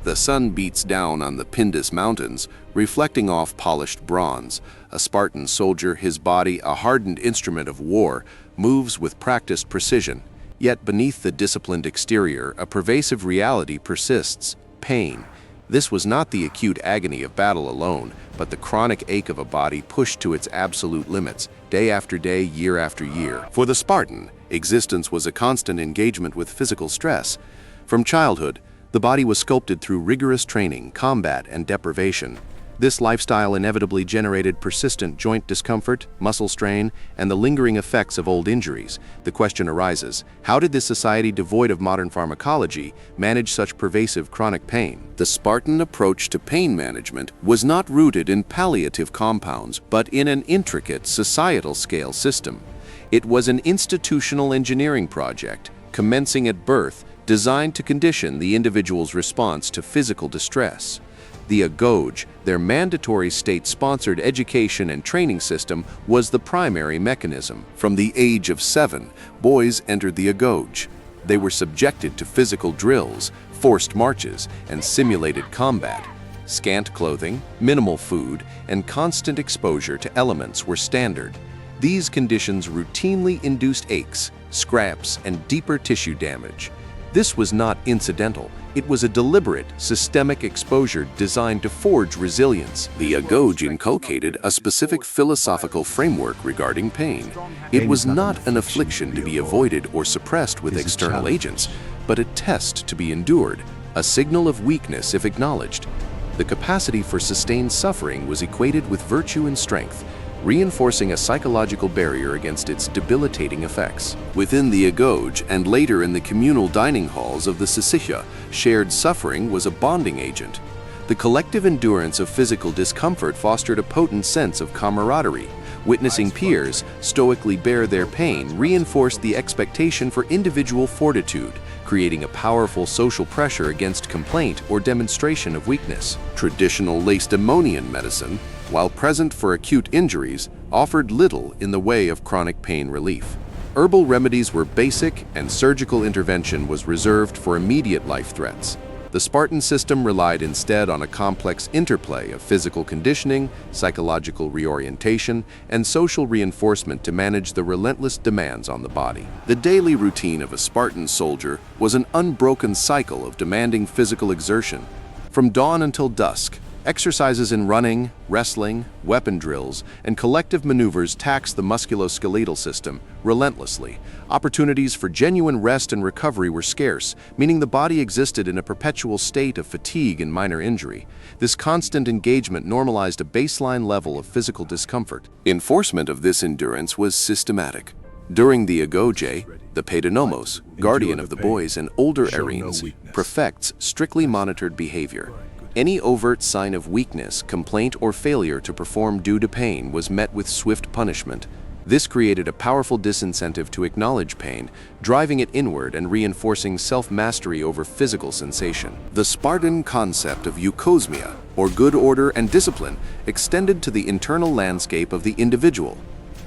The sun beats down on the Pindus Mountains, reflecting off polished bronze. A Spartan soldier, his body a hardened instrument of war, moves with practiced precision. Yet beneath the disciplined exterior, a pervasive reality persists: pain. This was not the acute agony of battle alone, but the chronic ache of a body pushed to its absolute limits, day after day, year after year. For the Spartan, existence was a constant engagement with physical stress. From childhood, the body was sculpted through rigorous training, combat, and deprivation. This lifestyle inevitably generated persistent joint discomfort, muscle strain, and the lingering effects of old injuries. The question arises, how did this society devoid of modern pharmacology manage such pervasive chronic pain? The Spartan approach to pain management was not rooted in palliative compounds, but in an intricate societal scale system. It was an institutional engineering project, commencing at birth, designed to condition the individual's response to physical distress. The Agoge, their mandatory state-sponsored education and training system, was the primary mechanism. From the age of 7, boys entered the Agoge. They were subjected to physical drills, forced marches, and simulated combat. Scant clothing, minimal food, and constant exposure to elements were standard. These conditions routinely induced aches, scraps, and deeper tissue damage. This was not incidental. It was a deliberate, systemic exposure designed to forge resilience. The Agoge inculcated a specific philosophical framework regarding pain. It was not an affliction to be avoided or suppressed with external agents, but a test to be endured, a signal of weakness if acknowledged. The capacity for sustained suffering was equated with virtue and strength, reinforcing a psychological barrier against its debilitating effects. Within the Agoge and later in the communal dining halls of the Syssitia, shared suffering was a bonding agent. The collective endurance of physical discomfort fostered a potent sense of camaraderie. Witnessing peers stoically bear their pain reinforced the expectation for individual fortitude, creating a powerful social pressure against complaint or demonstration of weakness. Traditional Lacedaemonian medicine, while present for acute injuries, offered little in the way of chronic pain relief. Herbal remedies were basic, and surgical intervention was reserved for immediate life threats. The Spartan system relied instead on a complex interplay of physical conditioning, psychological reorientation, and social reinforcement to manage the relentless demands on the body. The daily routine of a Spartan soldier was an unbroken cycle of demanding physical exertion. From dawn until dusk, exercises in running, wrestling, weapon drills, and collective maneuvers taxed the musculoskeletal system relentlessly. Opportunities for genuine rest and recovery were scarce, meaning the body existed in a perpetual state of fatigue and minor injury. This constant engagement normalized a baseline level of physical discomfort. Enforcement of this endurance was systematic. During the Agoge, the Paidonomos, guardian of the boys and older Arenes, prefects strictly monitored behavior. Any overt sign of weakness, complaint, or failure to perform due to pain was met with swift punishment. This created a powerful disincentive to acknowledge pain, driving it inward and reinforcing self-mastery over physical sensation. The Spartan concept of eukosmia, or good order and discipline, extended to the internal landscape of the individual.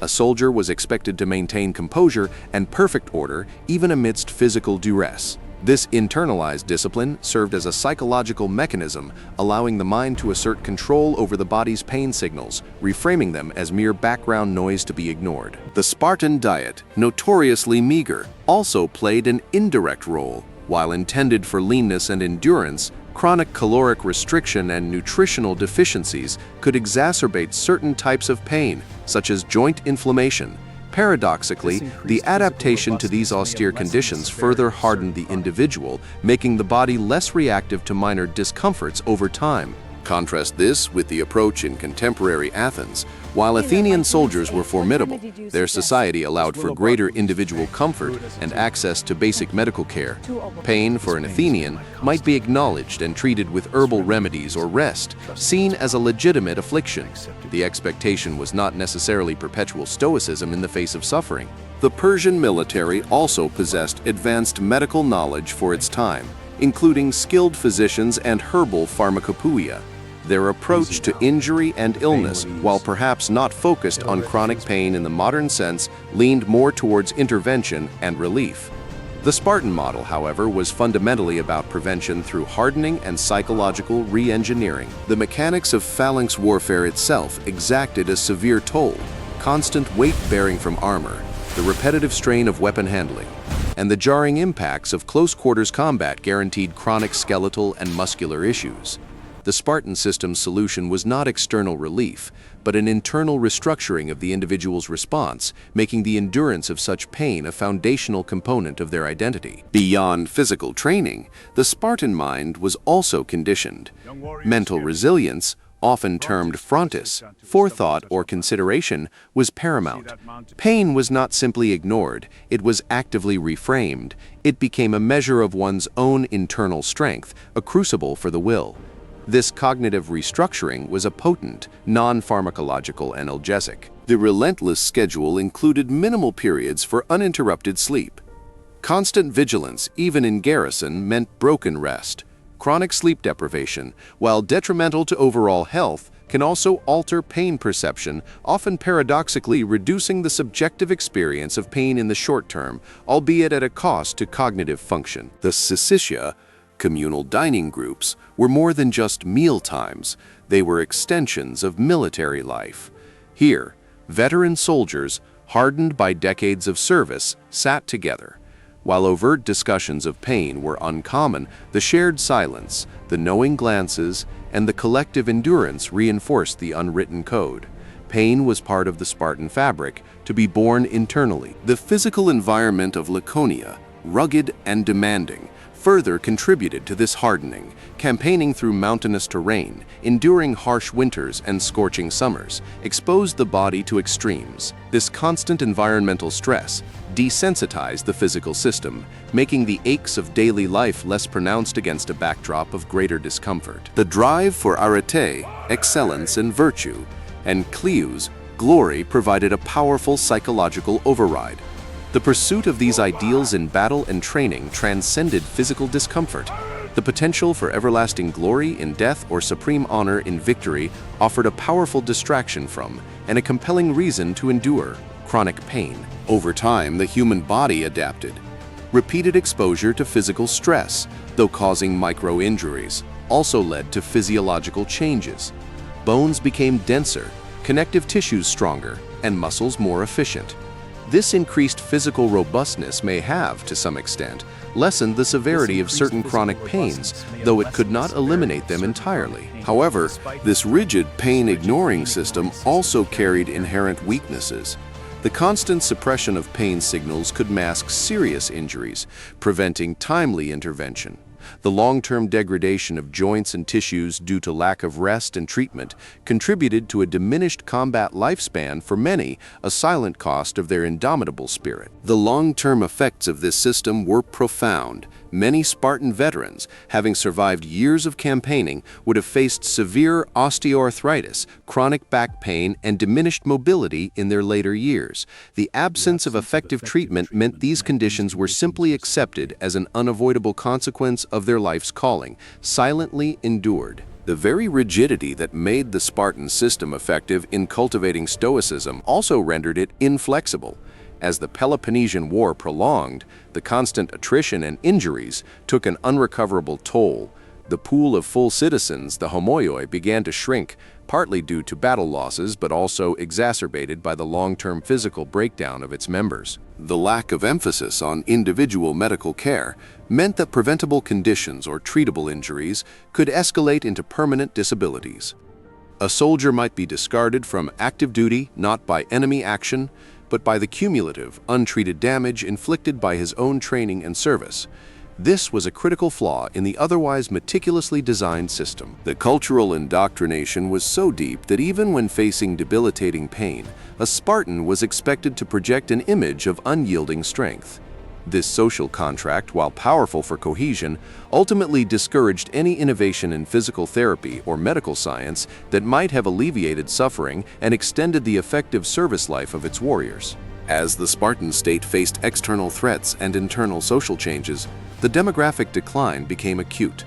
A soldier was expected to maintain composure and perfect order even amidst physical duress. This internalized discipline served as a psychological mechanism, allowing the mind to assert control over the body's pain signals, reframing them as mere background noise to be ignored. The Spartan diet, notoriously meager, also played an indirect role. While intended for leanness and endurance, chronic caloric restriction and nutritional deficiencies could exacerbate certain types of pain, such as joint inflammation. Paradoxically, the adaptation to these austere conditions further hardened the individual, making the body less reactive to minor discomforts over time. Contrast this with the approach in contemporary Athens. While Athenian soldiers were formidable, their society allowed for greater individual comfort and access to basic medical care. Pain for an Athenian might be acknowledged and treated with herbal remedies or rest, seen as a legitimate affliction. The expectation was not necessarily perpetual stoicism in the face of suffering. The Persian military also possessed advanced medical knowledge for its time, including skilled physicians and herbal pharmacopoeia. Their approach to injury and illness, while perhaps not focused on chronic pain in the modern sense, leaned more towards intervention and relief. The Spartan model, however, was fundamentally about prevention through hardening and psychological re-engineering. The mechanics of phalanx warfare itself exacted a severe toll: constant weight bearing from armor, the repetitive strain of weapon handling, and the jarring impacts of close-quarters combat guaranteed chronic skeletal and muscular issues. The Spartan system's solution was not external relief, but an internal restructuring of the individual's response, making the endurance of such pain a foundational component of their identity. Beyond physical training, the Spartan mind was also conditioned. Mental resilience, often termed frontis, forethought or consideration, was paramount. Pain was not simply ignored, it was actively reframed. It became a measure of one's own internal strength, a crucible for the will. This cognitive restructuring was a potent, non-pharmacological analgesic. The relentless schedule included minimal periods for uninterrupted sleep. Constant vigilance, even in garrison, meant broken rest. Chronic sleep deprivation, while detrimental to overall health, can also alter pain perception, often paradoxically reducing the subjective experience of pain in the short term, albeit at a cost to cognitive function. The syssitia, communal dining groups, were more than just meal times. They were extensions of military life. Here, veteran soldiers, hardened by decades of service, sat together. While overt discussions of pain were uncommon, the shared silence, the knowing glances, and the collective endurance reinforced the unwritten code. Pain was part of the Spartan fabric, to be borne internally. The physical environment of Laconia, rugged and demanding, further contributed to this hardening. Campaigning through mountainous terrain, enduring harsh winters and scorching summers, exposed the body to extremes. This constant environmental stress desensitized the physical system, making the aches of daily life less pronounced against a backdrop of greater discomfort. The drive for arete, excellence and virtue, and kleos, glory, provided a powerful psychological override. The pursuit of these ideals in battle and training transcended physical discomfort. The potential for everlasting glory in death or supreme honor in victory offered a powerful distraction from and a compelling reason to endure chronic pain. Over time, the human body adapted. Repeated exposure to physical stress, though causing micro-injuries, also led to physiological changes. Bones became denser, connective tissues stronger, and muscles more efficient. This increased physical robustness may have, to some extent, lessened the severity of certain chronic pains, though it could not eliminate them entirely. However, this rigid pain-ignoring system also carried inherent weaknesses. The constant suppression of pain signals could mask serious injuries, preventing timely intervention. The long-term degradation of joints and tissues due to lack of rest and treatment contributed to a diminished combat lifespan for many, a silent cost of their indomitable spirit. The long-term effects of this system were profound. Many Spartan veterans, having survived years of campaigning, would have faced severe osteoarthritis, chronic back pain, and diminished mobility in their later years. The absence of effective treatment meant these conditions were simply accepted as an unavoidable consequence of their life's calling, silently endured. The very rigidity that made the Spartan system effective in cultivating stoicism also rendered it inflexible. As the Peloponnesian War prolonged, the constant attrition and injuries took an unrecoverable toll. The pool of full citizens, the homoioi, began to shrink, partly due to battle losses but also exacerbated by the long-term physical breakdown of its members. The lack of emphasis on individual medical care meant that preventable conditions or treatable injuries could escalate into permanent disabilities. A soldier might be discarded from active duty not by enemy action, but by the cumulative, untreated damage inflicted by his own training and service. This was a critical flaw in the otherwise meticulously designed system. The cultural indoctrination was so deep that even when facing debilitating pain, a Spartan was expected to project an image of unyielding strength. This social contract, while powerful for cohesion, ultimately discouraged any innovation in physical therapy or medical science that might have alleviated suffering and extended the effective service life of its warriors. As the Spartan state faced external threats and internal social changes, the demographic decline became acute.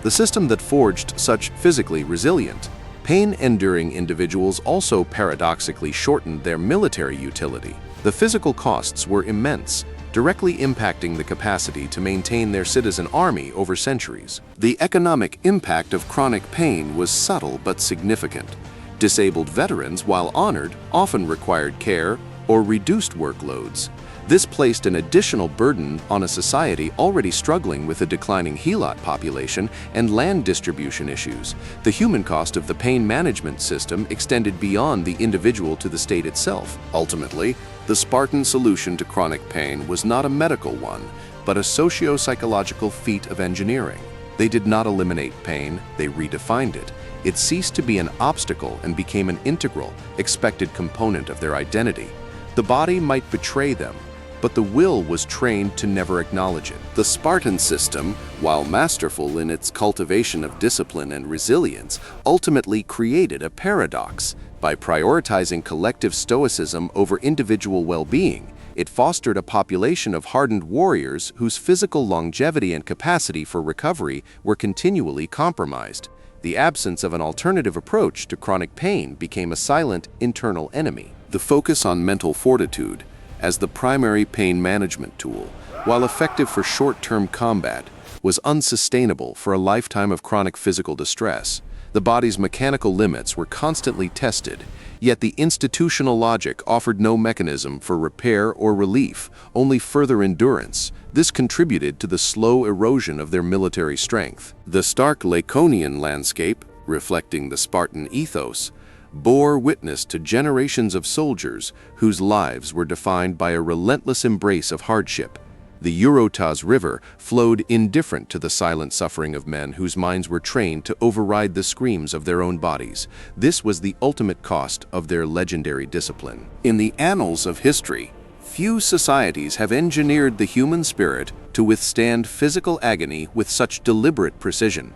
The system that forged such physically resilient, pain-enduring individuals also paradoxically shortened their military utility. The physical costs were immense. directly impacting the capacity to maintain their citizen army over centuries. The economic impact of chronic pain was subtle but significant. Disabled veterans, while honored, often required care or reduced workloads. This placed an additional burden on a society already struggling with a declining helot population and land distribution issues. The human cost of the pain management system extended beyond the individual to the state itself. Ultimately, the Spartan solution to chronic pain was not a medical one, but a socio-psychological feat of engineering. They did not eliminate pain, they redefined it. It ceased to be an obstacle and became an integral, expected component of their identity. The body might betray them, but the will was trained to never acknowledge it. The Spartan system, while masterful in its cultivation of discipline and resilience, ultimately created a paradox. By prioritizing collective stoicism over individual well-being, it fostered a population of hardened warriors whose physical longevity and capacity for recovery were continually compromised. The absence of an alternative approach to chronic pain became a silent internal enemy. The focus on mental fortitude as the primary pain management tool, while effective for short-term combat, was unsustainable for a lifetime of chronic physical distress. The body's mechanical limits were constantly tested, yet the institutional logic offered no mechanism for repair or relief, only further endurance. This contributed to the slow erosion of their military strength. The stark Lacedaemonian landscape, reflecting the Spartan ethos, bore witness to generations of soldiers whose lives were defined by a relentless embrace of hardship. The Eurotas River flowed indifferent to the silent suffering of men whose minds were trained to override the screams of their own bodies. This was the ultimate cost of their legendary discipline. In the annals of history, few societies have engineered the human spirit to withstand physical agony with such deliberate precision.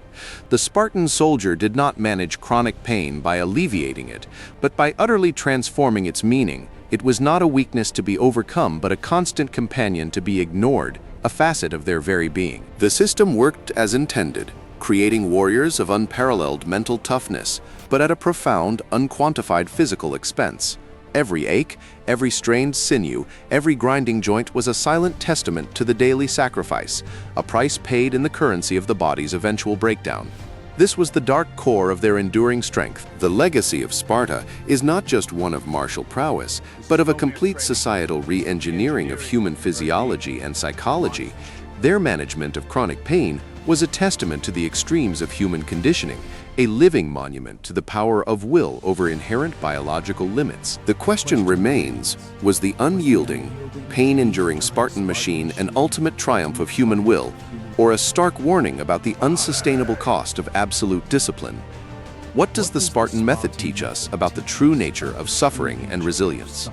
The Spartan soldier did not manage chronic pain by alleviating it, but by utterly transforming its meaning. It was not a weakness to be overcome, but a constant companion to be ignored, a facet of their very being. The system worked as intended, creating warriors of unparalleled mental toughness, but at a profound, unquantified physical expense. Every ache, every strained sinew, every grinding joint was a silent testament to the daily sacrifice, a price paid in the currency of the body's eventual breakdown. This was the dark core of their enduring strength. The legacy of Sparta is not just one of martial prowess, but of a complete societal re-engineering of human physiology and psychology. Their management of chronic pain was a testament to the extremes of human conditioning, a living monument to the power of will over inherent biological limits. The question remains, was the unyielding, pain-enduring Spartan machine an ultimate triumph of human will, or a stark warning about the unsustainable cost of absolute discipline? What does the Spartan method teach us about the true nature of suffering and resilience?